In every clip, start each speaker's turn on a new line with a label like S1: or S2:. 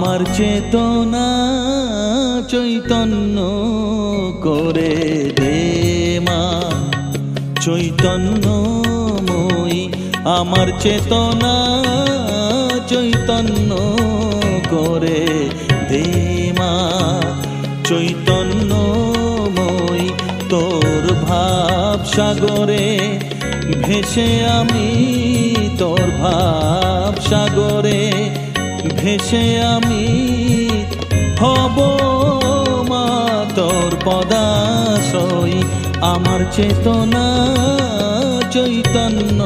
S1: আমার চেতনা চৈতন্য করে দে মা চৈতন্যময়ী আমার চেতনা চৈতন্য করে দে মা চৈতন্যময়ী তোর ভাব সাগরে ভেসে আমি তোর ভাব সাগরে ভেসে আমি হব মা তোর পদাশ্রয়ী আমার চেতনা চৈতন্য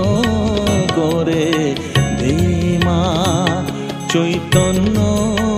S1: করে দে মা চৈতন্যময়ী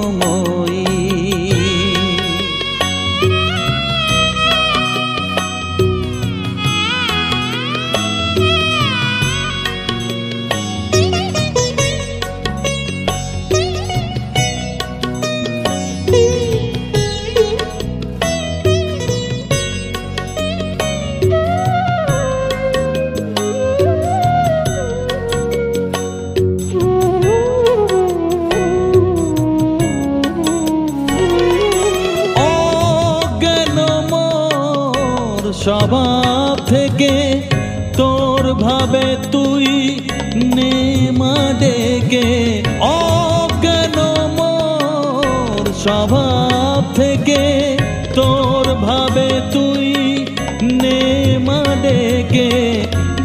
S1: স্বভাব থেকে তোর ভাবে তুই নেমা ডেকে অজ্ঞান মোর স্বভাব থেকে তোর ভাবে তুই নেমা ডেকে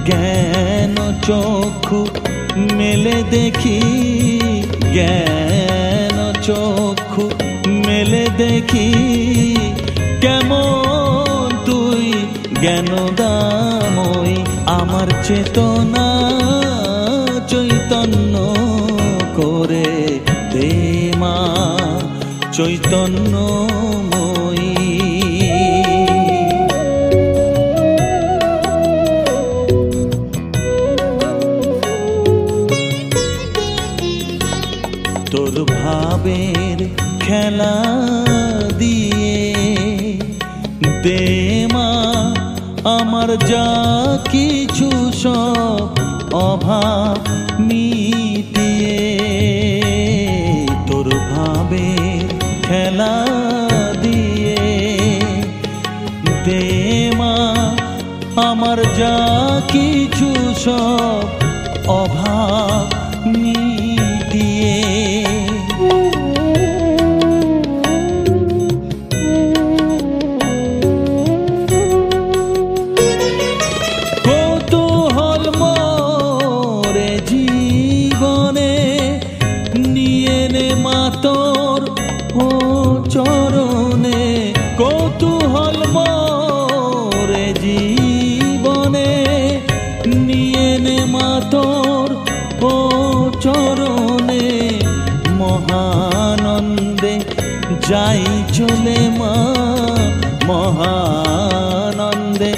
S1: জ্ঞান চক্ষু মেলে দেখি জ্ঞান চক্ষু মেলে দেখি কেমন তুই জ্ঞানদাময়ী আমার চেতনা চৈতন্য করে দে মা চৈতন্যময়ী তোর ভাবের খেলা দিয়ে দে মা আমার যা কিছু সব অভাব মিটিয়ে তোর ভাবের খেলা দিয়ে দে মা আমার যা কিছু সব অভাব মিটিয়ে কৌতূহল মোরে জীবনে নিয়ে নে মা তোর ও চরণে কৌতূহল মোরে জীবনে নিয়ে নে মা তোর ও চরণে মহানন্দে যাই চলে মা মহানন্দে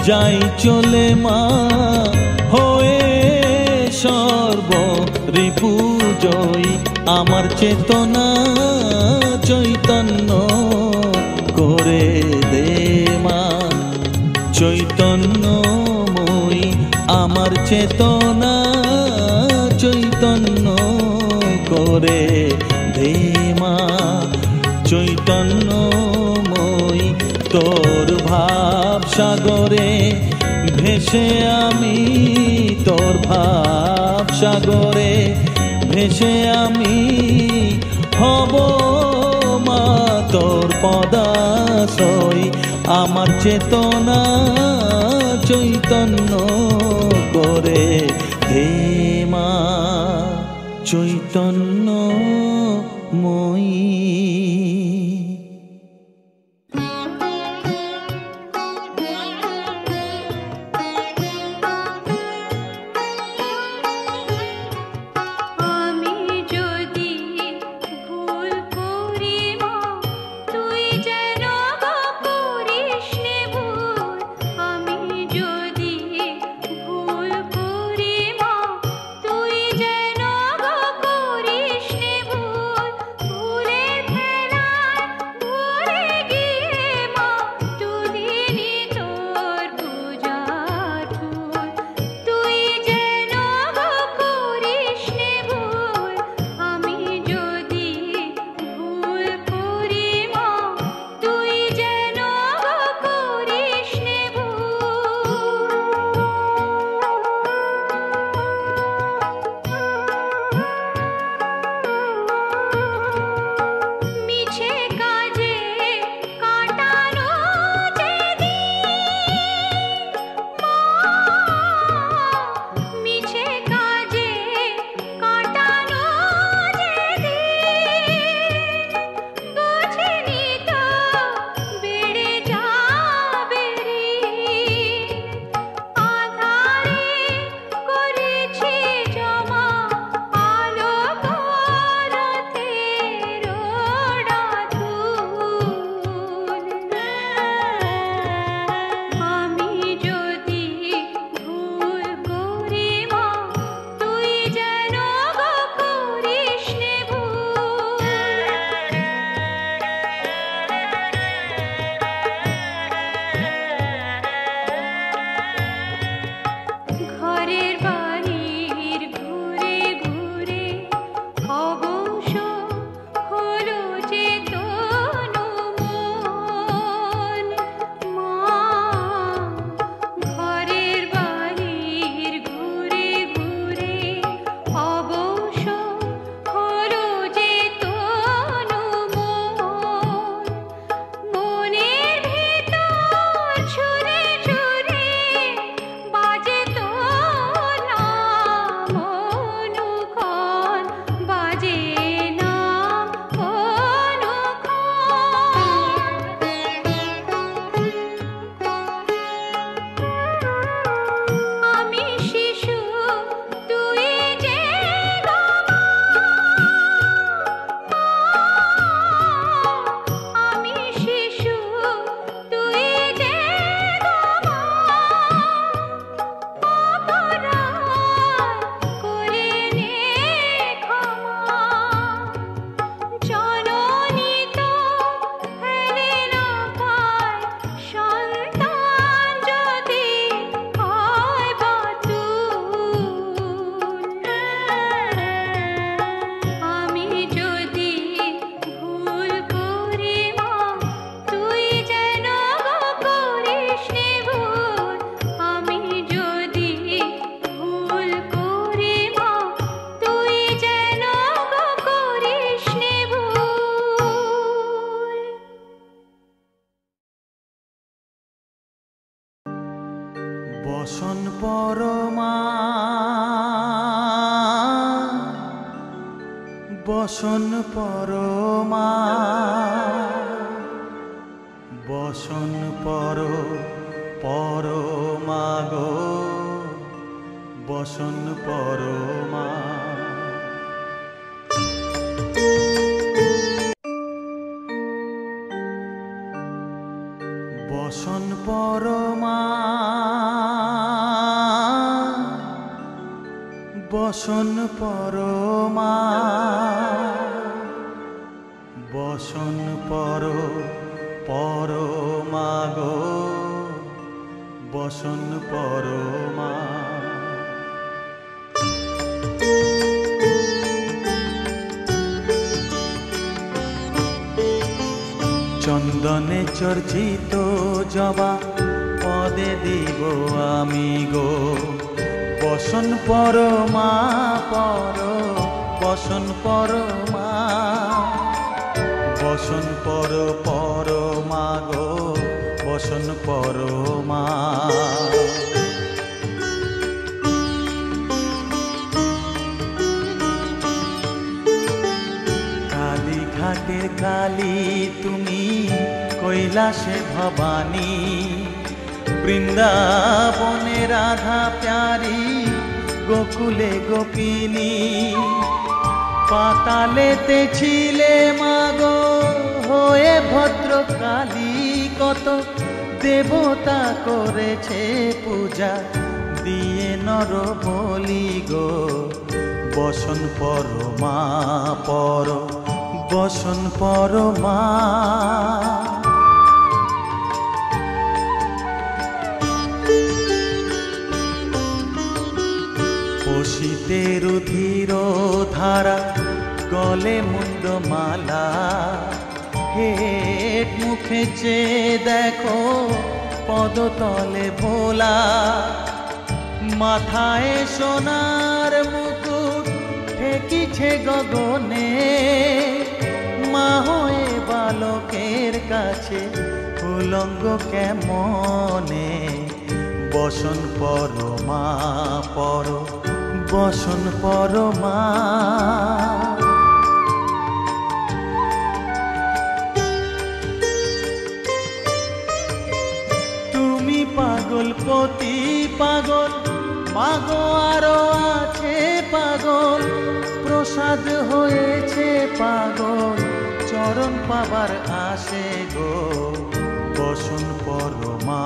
S1: যাই চলে মা হয়ে সর্ব রিপুজয়ী আমার চেতনা চৈতন্য করে দে মা চৈতন্যময়ী আমার চেতনা চৈতন্য করে দে মা চৈতন্যময়ী তোর ভাব সাগরে ভেসে আমি তোর ভাব সাগরে ভেসে আমি হব মা তোর পদাশ্রয়ী আমার চেতনা চৈতন্য করে দে মা চৈতন্যময়ী
S2: ভুল
S1: পরমা বসন পরমা বসন পরমা গো বসন পরমা বসন পরমা বসন পরমা বসন পরমা গো বসন পরমা চন্দনে চর্চিত জবা পদে দিব আমি গো বসন পরমা বসন পরমা বসন পরমা গো বসন পরমা কালী ঘাটের কালী তুমি কৈলাসে ভবানী বৃন্দাবনে রাধা প্যারি গোকুলে গোপিনী পাতালেতে ছিলে মাগো হয়ে ভদ্রকালী কত দেবতা করেছে পূজা দিয়ে নর বলি গো বসন পরমা বসন পরমা পশিতে রুধির ধারা গলে মুন্ডমালা হেট মুখে চেয়ে দেখো পদতলে ভোলা মাথায় সোনার মুকুট ঠেকিছে গগনে মা হয়ে বালকের কাছে উলঙ্গ কেমনে বসন পরমা বসন পরমা তুমি পাগল পতি পাগল মাগো আরো আছে পাগল প্রসাদ হয়েছে পাগল চরণ পাবার আসে গো বসন পরমা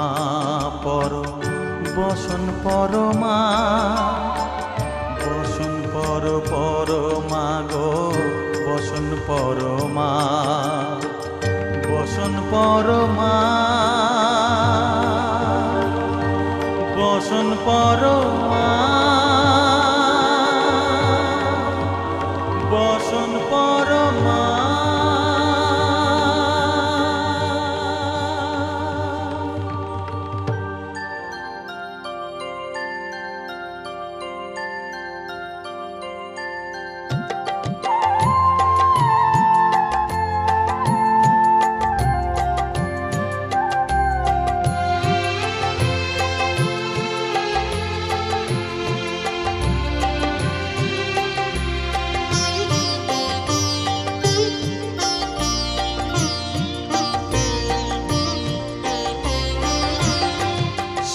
S1: বসন পরমা বসন পরমা গো বসন পরমা বসন পরমা বসন পরমা বসন পরমা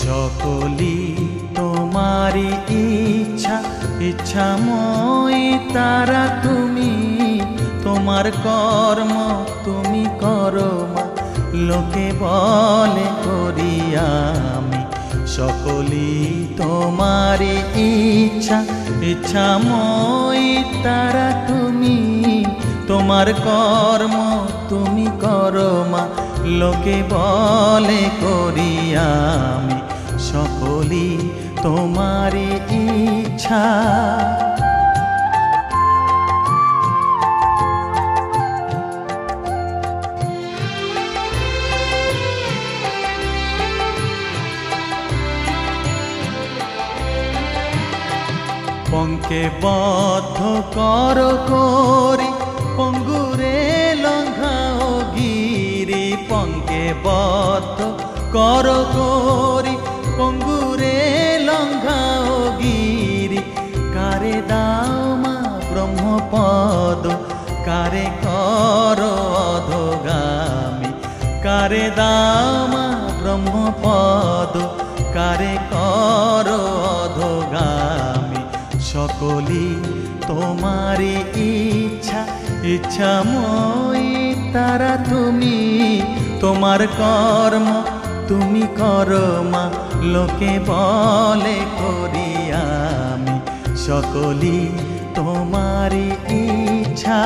S1: সকলি তোমারি ইচ্ছাময় তারা তুমি তোমার কর্ম তুমি করো মা লোকে বলে করি আমি সকলি তোমারি ইচ্ছাময় তারা তুমি তোমার কর্ম তুমি করো মা লোকে বলে করি আমি সকলি তোমারি ইচ্ছা পঙ্কে বদ্ধ কর করি পঙ্গুরে লঙ্ঘাও গিরি পঙ্কে বদ্ধ কর করি পঙ্গুরে লঙ্ঘা কারে দাও মা ব্রহ্মপদ, কারে কর অধোগামী, কারে দাও মা ব্রহ্মপদ, কারে কর অধোগামী। সকলি তোমারি ইচ্ছা, ইচ্ছাময়ী তারা তুমি, তোমার কর্ম তুমি করো মা, লোকে বলে করি আমি, সকলি তোমারি ইচ্ছা।